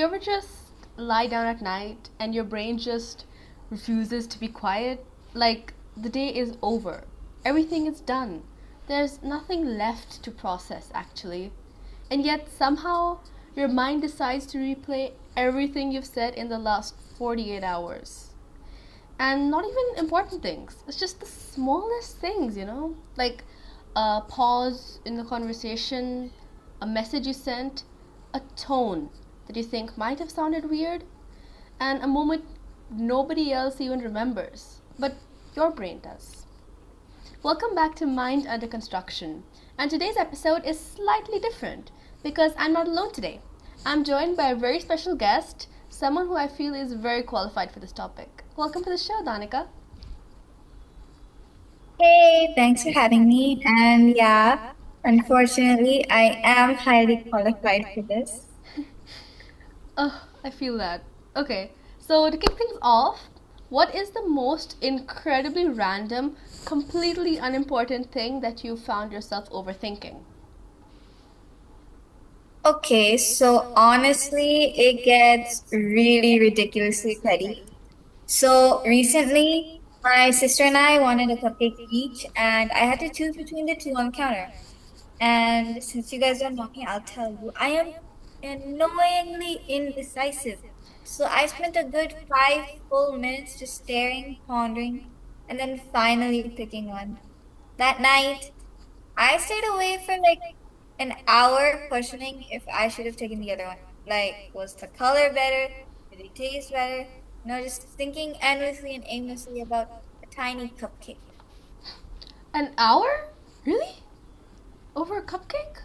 You ever just lie down at night and your brain just refuses to be quiet? Like the day is over. Everything is done. There's nothing left to process, actually. And yet, somehow, your mind decides to replay everything you've said in the last 48 hours. And not even important things. It's just the smallest things, Like a pause in the conversation, a message you sent, a tone that you think might have sounded weird, and a moment nobody else even remembers, but your brain does. Welcome back to Mind Under Construction. And today's episode is slightly different because I'm not alone today. I'm joined by a very special guest, someone who I feel is very qualified for this topic. Welcome to the show, Danika. Hey, thanks for having me. And yeah, unfortunately, I am highly qualified for this. Oh, I feel that. Okay, so to kick things off, what is the most incredibly random, completely unimportant thing that you found yourself overthinking? Okay, so honestly, it gets really ridiculously petty. So recently, my sister and I wanted a cupcake each, and I had to choose between the two on the counter. And since you guys don't know me, I'll tell you, I am annoyingly indecisive. So I spent a good 5 full minutes just staring, pondering, and then finally picking one. That night, I stayed away for like an hour questioning if I should have taken the other one. Like, was the color better? Did it taste better? Just thinking endlessly and aimlessly about a tiny cupcake. An hour? Really? Over a cupcake?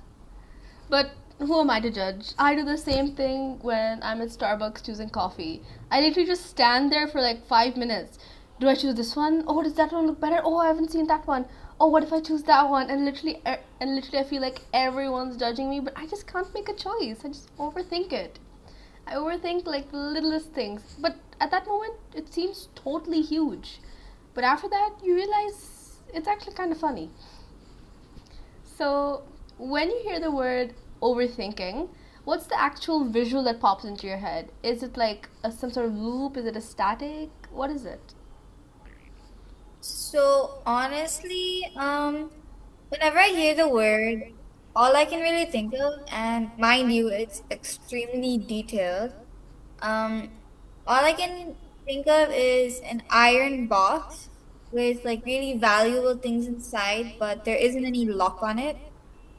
But who am I to judge? I do the same thing when I'm at Starbucks choosing coffee. I literally just stand there for like 5 minutes. Do I choose this one? Oh, does that one look better? Oh, I haven't seen that one. Oh, what if I choose that one? And literally, I feel like everyone's judging me, but I just can't make a choice. I just overthink it. I overthink like the littlest things, but at that moment, it seems totally huge. But after that, you realize it's actually kind of funny. So, when you hear the word overthinking, what's the actual visual that pops into your head? Is it like some sort of loop? Is it a static? What is it? So honestly, whenever I hear the word, all I can really think of, and mind you, it's extremely detailed. Um, all I can think of is an iron box with like really valuable things inside, but there isn't any lock on it.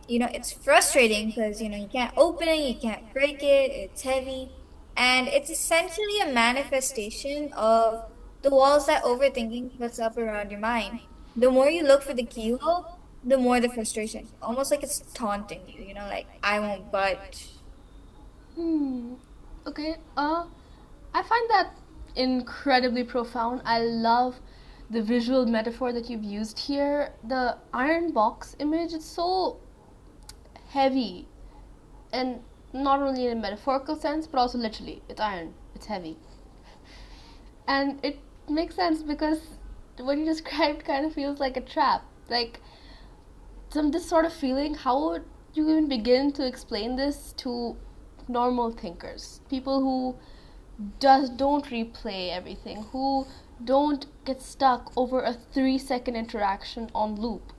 It's frustrating because, you can't open it, you can't break it, it's heavy, and it's essentially a manifestation of the walls that overthinking puts up around your mind. The more you look for the keyhole, the more the frustration. Almost like it's taunting you, like, I won't budge. Hmm. Okay. I find that incredibly profound. I love the visual metaphor that you've used here. The iron box image is so heavy, and not only in a metaphorical sense, but also literally. It's iron. It's heavy. And it makes sense because what you described kind of feels like a trap. Like some this sort of feeling. How would you even begin to explain this to normal thinkers? People who just don't replay everything, who don't get stuck over a 3 second interaction on loop.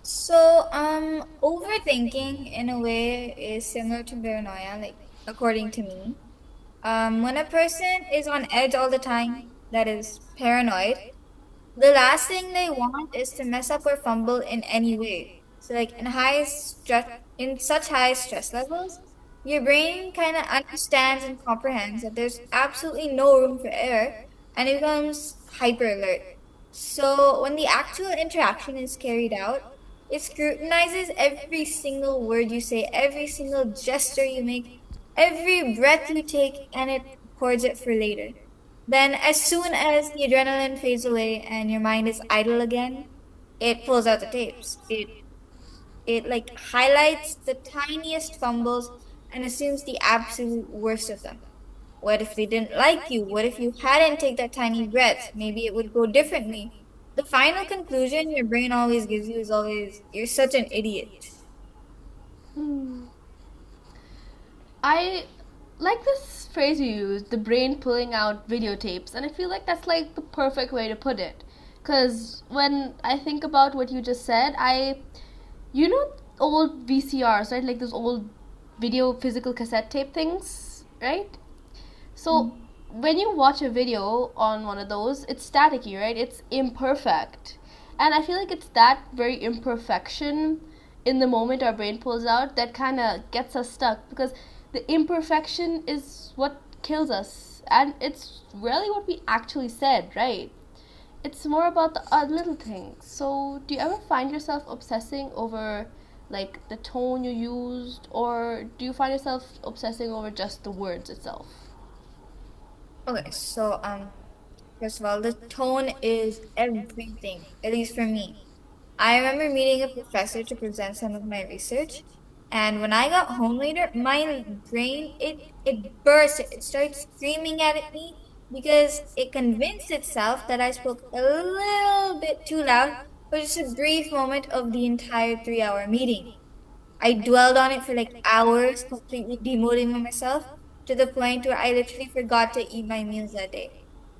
So, overthinking in a way is similar to paranoia, like according to me. When a person is on edge all the time, that is paranoid, the last thing they want is to mess up or fumble in any way. So, like in such high stress levels, your brain kind of understands and comprehends that there's absolutely no room for error, and it becomes hyper alert. So, when the actual interaction is carried out, it scrutinizes every single word you say, every single gesture you make, every breath you take, and it records it for later. Then, as soon as the adrenaline fades away and your mind is idle again, it pulls out the tapes. It like highlights the tiniest fumbles and assumes the absolute worst of them. What if they didn't like you? What if you hadn't take that tiny breath? Maybe it would go differently. The final conclusion your brain always gives you is always, you're such an idiot. Hmm. I like this phrase you used, the brain pulling out videotapes, and I feel like that's like the perfect way to put it. Because when I think about what you just said, you know, old VCRs, right? Like those old video physical cassette tape things, right? So when you watch a video on one of those, it's staticky, right? It's imperfect. And I feel like it's that very imperfection in the moment our brain pulls out that kind of gets us stuck because the imperfection is what kills us. And it's really what we actually said, right? It's more about the little things. So, do you ever find yourself obsessing over like the tone you used, or do you find yourself obsessing over just the words itself? Okay, so first of all, the tone is everything, at least for me. I remember meeting a professor to present some of my research, and when I got home later, my brain it burst. It started screaming at me because it convinced itself that I spoke a little bit too loud for just a brief moment of the entire 3 hour meeting. I dwelled on it for like hours, completely demoting myself to the point where I literally forgot to eat my meals that day.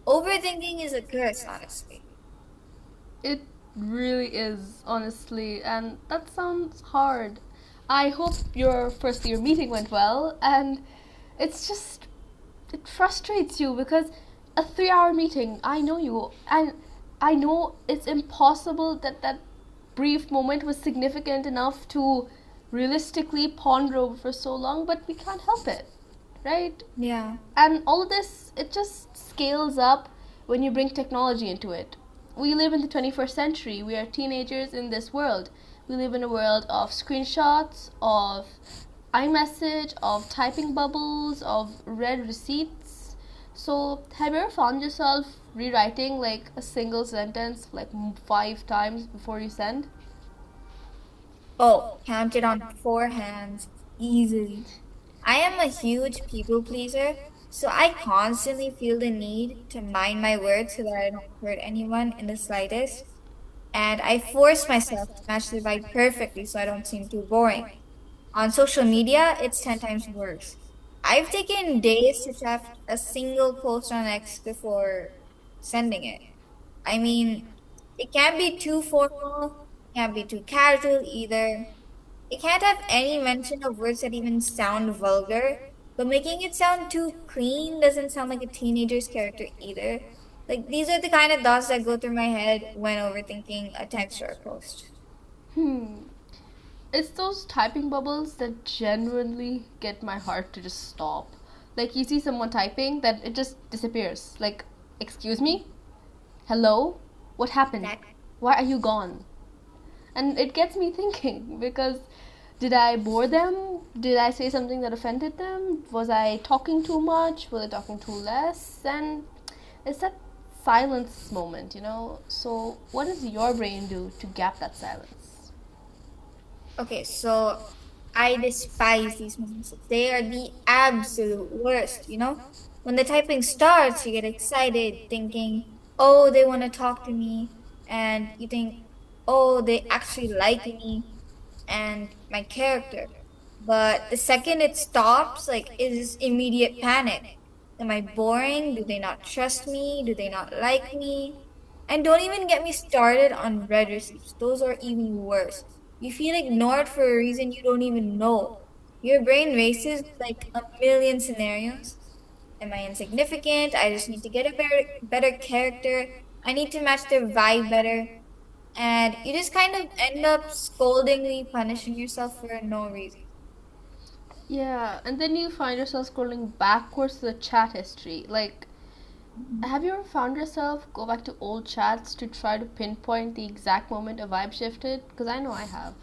Overthinking is a curse, honestly. It really is, honestly, and that sounds hard. I hope your first year meeting went well, and it's just, it frustrates you because a 3 hour meeting, I know you, and I know it's impossible that that brief moment was significant enough to realistically ponder over for so long, but we can't help it, right? Yeah. And all this, it just scales up when you bring technology into it. We live in the 21st century. We are teenagers in this world. We live in a world of screenshots, of iMessage, of typing bubbles, of read receipts. So, have you ever found yourself rewriting like a single sentence like 5 times before you send? Oh, counted on 4 hands, easily. I am a huge people pleaser, so I constantly feel the need to mind my words so that I don't hurt anyone in the slightest. And I force myself to match the vibe perfectly so I don't seem too boring. On social media, it's 10 times worse. I've taken days to draft a single post on X before sending it. I mean, it can't be too formal, can't be too casual either. It can't have any mention of words that even sound vulgar, but making it sound too clean doesn't sound like a teenager's character either. Like, these are the kind of thoughts that go through my head when overthinking a text or a post. Hmm. It's those typing bubbles that genuinely get my heart to just stop. Like you see someone typing, that it just disappears. Like, excuse me? Hello? What happened? That Why are you gone? And it gets me thinking because did I bore them? Did I say something that offended them? Was I talking too much? Was I talking too less? And it's that silence moment, you know? So, what does your brain do to gap that silence? Okay, so I despise these moments. They are the absolute worst, you know? When the typing starts, you get excited thinking, oh, they want to talk to me. And you think, oh, they actually like me and my character. But the second it stops, like, it is immediate panic. Am I boring? Do they not trust me? Do they not like me? And don't even get me started on red receipts. Those are even worse. You feel ignored for a reason you don't even know. Your brain races like a million scenarios. Am I insignificant? I just need to get a better character. I need to match their vibe better. And you just kind of end up scoldingly punishing yourself for no reason. Yeah, and then you find yourself scrolling backwards to the chat history. Like, have you ever found yourself go back to old chats to try to pinpoint the exact moment a vibe shifted? Because I know I have.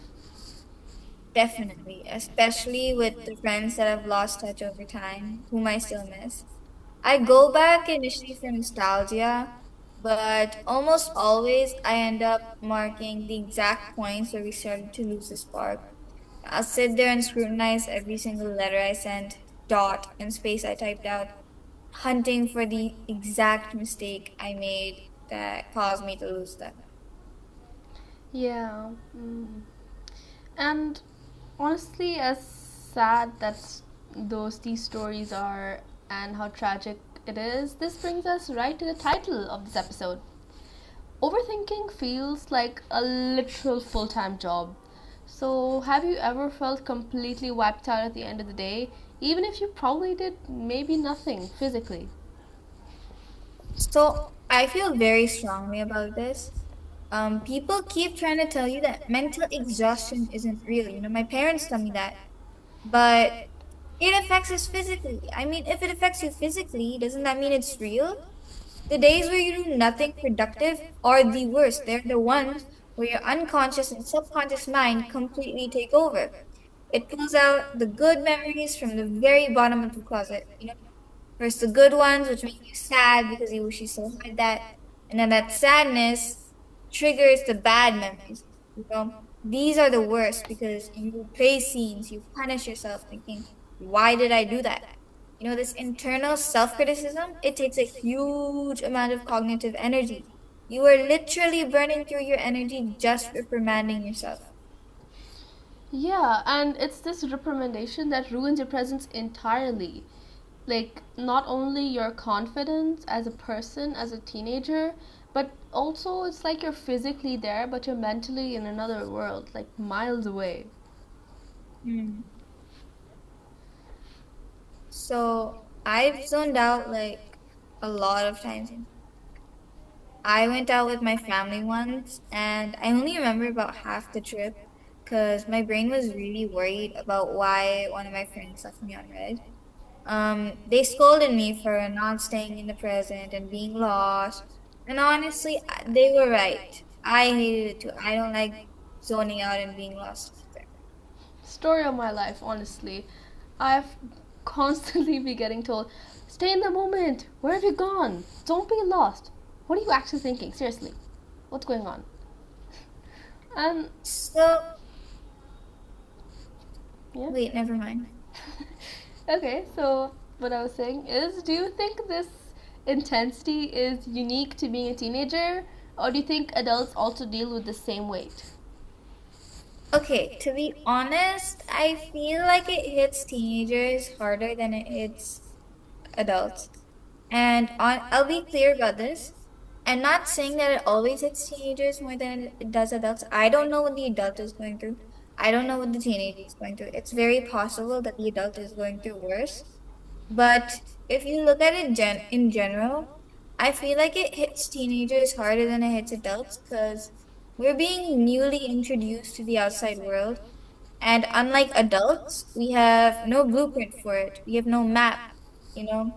Definitely, especially with the friends that I've lost touch over time, whom I still miss. I go back initially for nostalgia, but almost always I end up marking the exact points where we started to lose the spark. I'll sit there and scrutinize every single letter I sent, dot, and space I typed out, hunting for the exact mistake I made that caused me to lose them. Yeah. And honestly, as sad that's those these stories are and how tragic it is, this brings us right to the title of this episode. Overthinking feels like a literal full time job. So, have you ever felt completely wiped out at the end of the day, even if you probably did maybe nothing physically? So I feel very strongly about this. People keep trying to tell you that mental exhaustion isn't real. My parents tell me that, but it affects us physically. I mean, if it affects you physically, doesn't that mean it's real? The days where you do nothing productive are the worst. They're the ones where your unconscious and subconscious mind completely take over. It pulls out the good memories from the very bottom of the closet. First the good ones, which make you sad because you wish you still had that, and then that sadness triggers the bad memories. These are the worst because you play scenes, you punish yourself, thinking, "Why did I do that?" This internal self-criticism, it takes a huge amount of cognitive energy. You are literally burning through your energy just reprimanding yourself. Yeah, and it's this reprimandation that ruins your presence entirely. Like, not only your confidence as a person, as a teenager, but also it's like you're physically there, but you're mentally in another world, like miles away. Hmm. So I've zoned out like a lot of times. I went out with my family once, and I only remember about half the trip because my brain was really worried about why one of my friends left me on red. They scolded me for not staying in the present and being lost. And honestly, they were right. I hated it too. I don't like zoning out and being lost either. Story of my life, honestly. I've constantly be getting told, stay in the moment. Where have you gone? Don't be lost. What are you actually thinking? Seriously, what's going on? And So, yeah. wait, never mind. Okay, so what I was saying is, do you think this intensity is unique to being a teenager, or do you think adults also deal with the same weight? Okay, to be honest, I feel like it hits teenagers harder than it hits adults. And I'll be clear about this. I'm not saying that it always hits teenagers more than it does adults. I don't know what the adult is going through. I don't know what the teenager is going through. It's very possible that the adult is going through worse. But if you look at it in general, I feel like it hits teenagers harder than it hits adults because we're being newly introduced to the outside world. And unlike adults, we have no blueprint for it. We have no map, you know.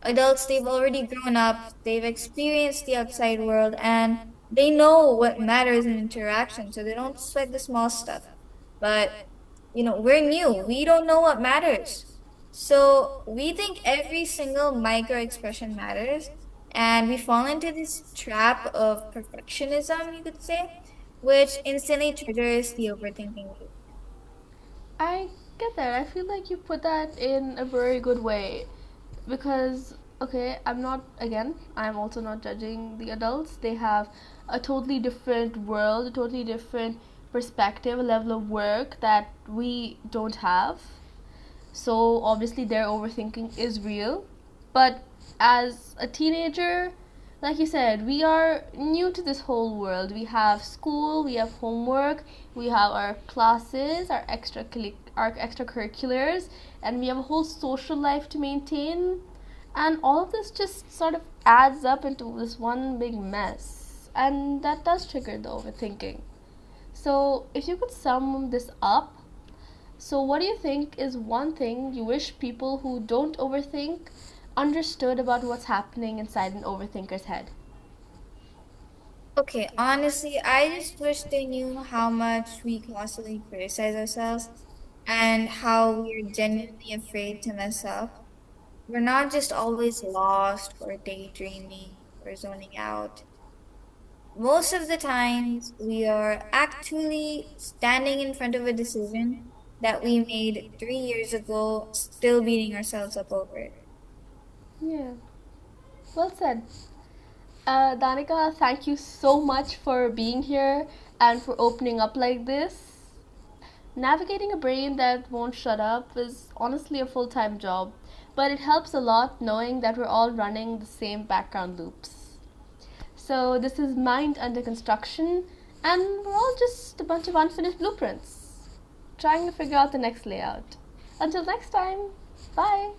Adults, they've already grown up, they've experienced the outside world, and they know what matters in interaction, so they don't sweat the small stuff. But, we're new. We don't know what matters. So we think every single micro expression matters, and we fall into this trap of perfectionism, you could say, which instantly triggers the overthinking loop. I get that. I feel like you put that in a very good way. Because, okay, I'm also not judging the adults. They have a totally different world, a totally different perspective, a level of work that we don't have. So, obviously, their overthinking is real. But as a teenager, like you said, we are new to this whole world. We have school, we have homework, we have our classes, our extracurriculars, and we have a whole social life to maintain. And all of this just sort of adds up into this one big mess. And that does trigger the overthinking. So, if you could sum this up, so what do you think is one thing you wish people who don't overthink understood about what's happening inside an overthinker's head? Okay, honestly, I just wish they knew how much we constantly criticize ourselves and how we're genuinely afraid to mess up. We're not just always lost or daydreaming or zoning out. Most of the times, we are actually standing in front of a decision that we made 3 years ago, still beating ourselves up over it. Yeah, well said. Danika, thank you so much for being here and for opening up like this. Navigating a brain that won't shut up is honestly a full time job, but it helps a lot knowing that we're all running the same background loops. So, this is Mind Under Construction, and we're all just a bunch of unfinished blueprints trying to figure out the next layout. Until next time, bye!